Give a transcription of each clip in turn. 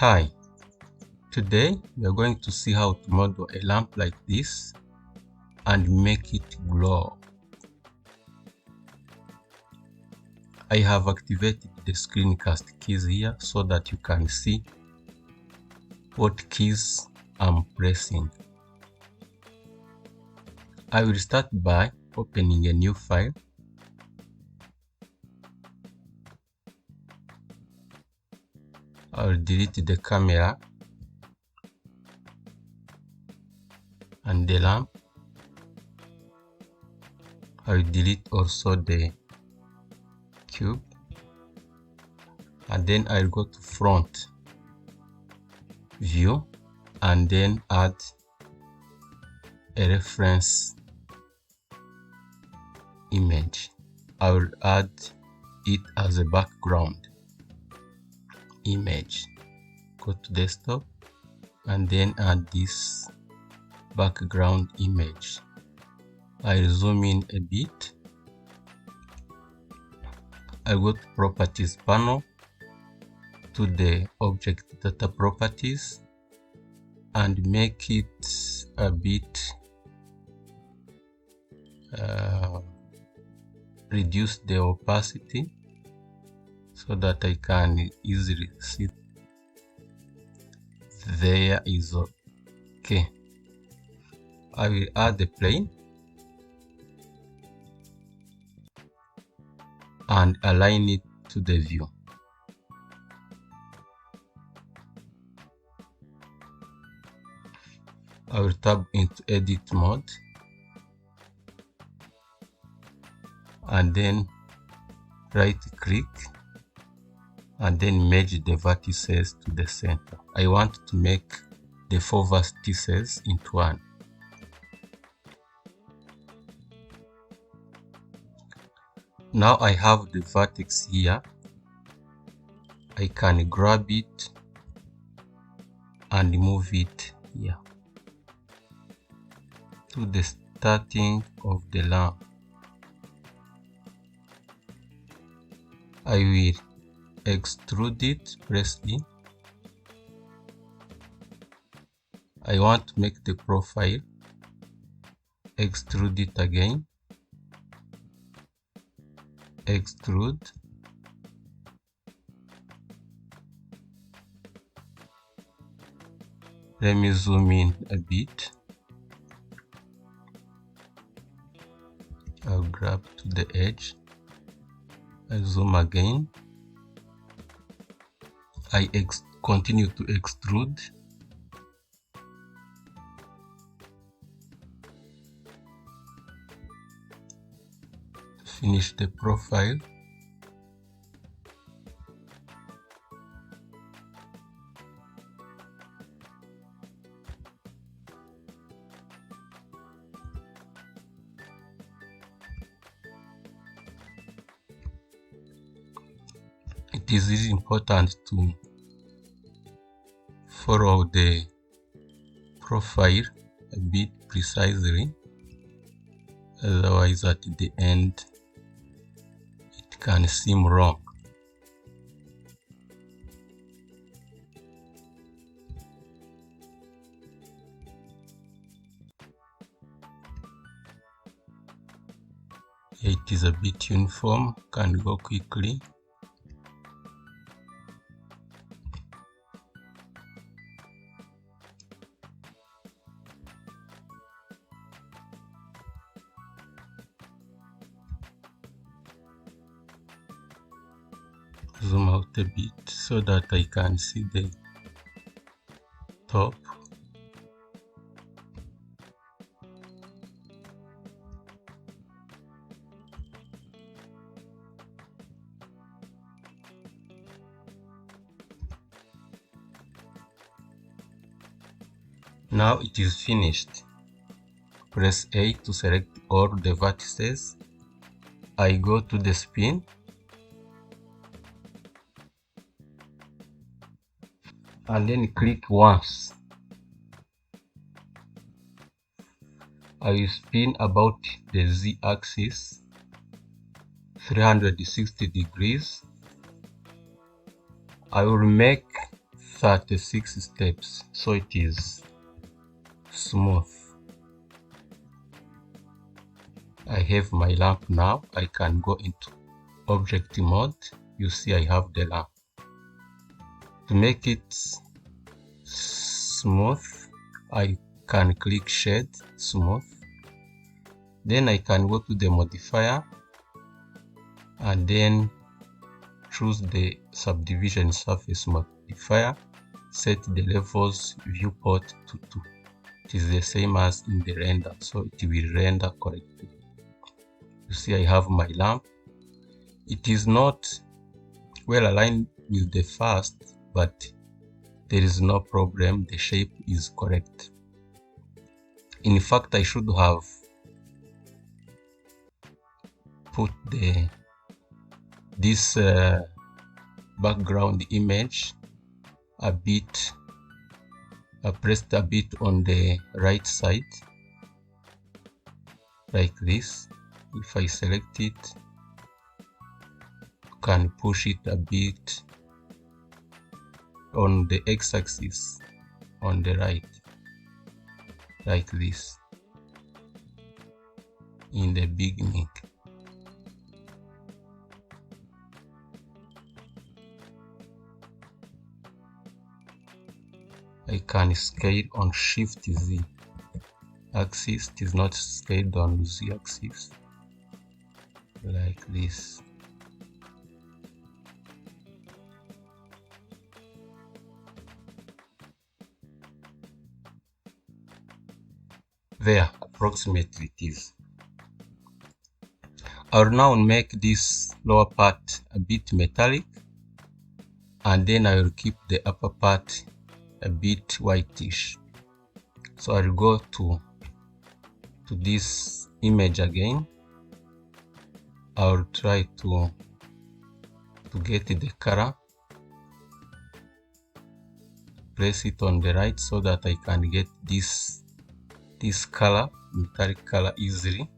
Hi, today we are going to see how to model a lamp like this and make it glow. I have activated the screencast keys here so that you can see what keys I'm pressing. I will start by opening a new file. I will delete the camera and the lamp. I will delete also the cube, and then I'll go to front view and then add a reference image. I will add it as a background image. Go to desktop and then add this background image. I'll zoom in a bit. I'll go to properties panel, to the object data properties, and make it a bit reduce the opacity so that I can easily see. There is okay. I will add the plane and align it to the view. I will tab into edit mode and then right click and then merge the vertices to the center. I want to make the 4 vertices into one. Now I have the vertex here. I can grab it and move it here to the starting of the lamp. I will extrude it, press E. I want to make the profile, extrude it again, extrude, let me zoom in a bit. I'll grab to the edge, I zoom again, I continue to extrude, finish the profile. It is really important to follow the profile a bit precisely, otherwise at the end it can seem wrong. It is a bit uniform, can go quickly. Zoom out a bit so that I can see the top. Now it is finished. Press A to select all the vertices. I go to the spin and then click once. I will spin about the z-axis 360 degrees. I will make 36 steps, so it is smooth. I have my lamp now. I can go into object mode. You see I have the lamp. To make it smooth, I can click shade smooth. Then I can go to the modifier and then choose the subdivision surface modifier, set the levels viewport to 2. It is the same as in the render, so it will render correctly. You see I have my lamp. It is not well aligned with the first, but there is no problem. The shape is correct. In fact, I should have put this background image a bit, pressed a bit on the right side, like this. If I select it, you can push it a bit on the x-axis on the right, like this, in the beginning. I can scale on Shift Z axis. It is not scaled on Z axis, like this. There, approximately it is. I will now make this lower part a bit metallic, and then I will keep the upper part a bit whitish. So I'll go to this image again. I'll try to get the color, place it on the right so that I can get this color, metallic color, easily.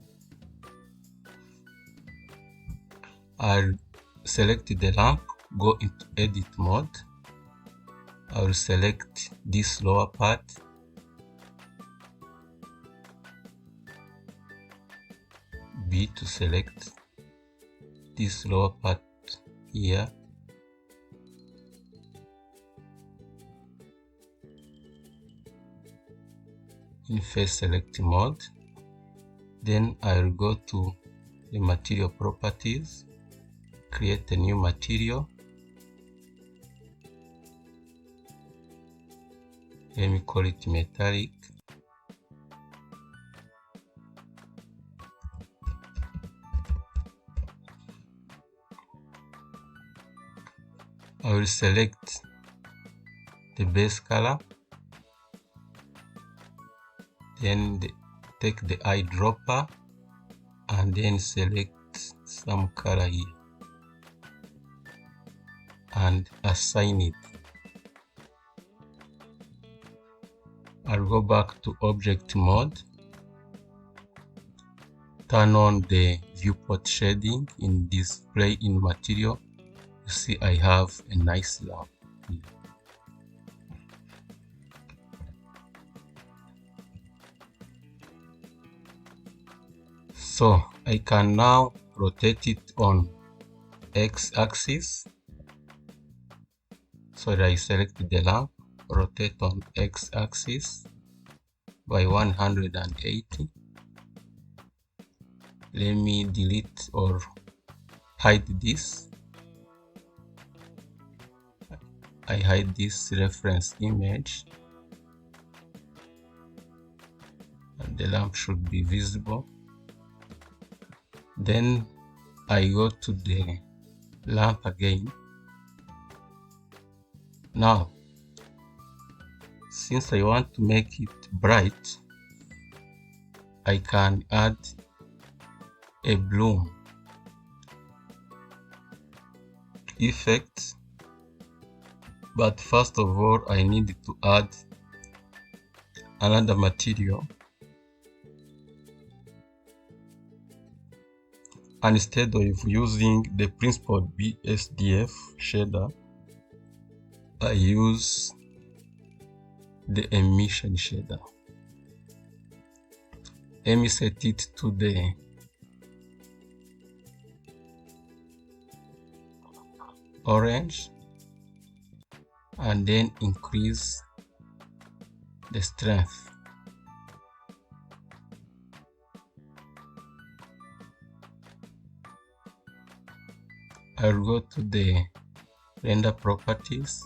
I'll select the lamp, go into edit mode. I will select this lower part, B to select this lower part here, in face select mode. Then I will go to the material properties, create a new material. Let me call it metallic. I will select the base color, then take the eyedropper and then select some color here and assign it. I'll go back to object mode, turn on the viewport shading in display in material. You see I have a nice lamp here. So I can now rotate it on x-axis. So I select the lamp, rotate on x-axis by 180. Let me delete or hide this. I hide this reference image, and the lamp should be visible. Then I go to the lamp again. Now, since I want to make it bright, I can add a bloom effect. But first of all, I need to add another material. And instead of using the principled BSDF shader, I use the emission shader. Let me set it to the orange and then increase the strength. I'll go to the render properties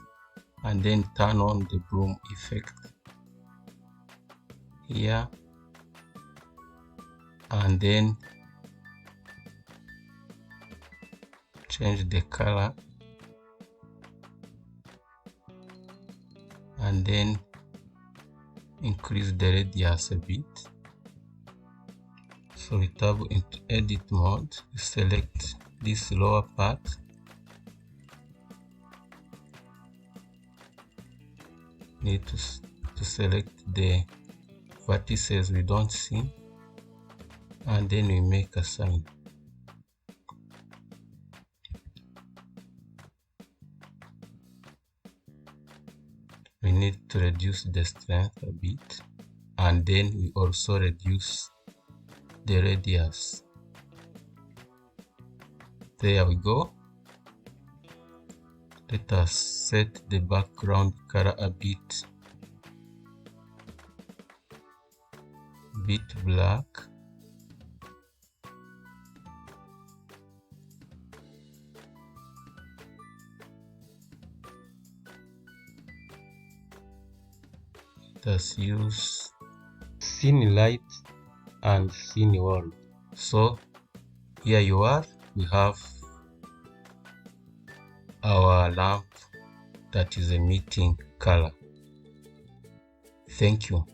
and then turn on the bloom effect here, and then change the color and then increase the radius a bit. So we tab into edit mode, select this lower part, need to select the vertices we don't see, and then we make a sign. We need to reduce the strength a bit, and then we also reduce the radius. There we go. Let us set the background color a bit black. Let us use scene light and scene world. So here you are, we have our lamp that is emitting color. Thank you.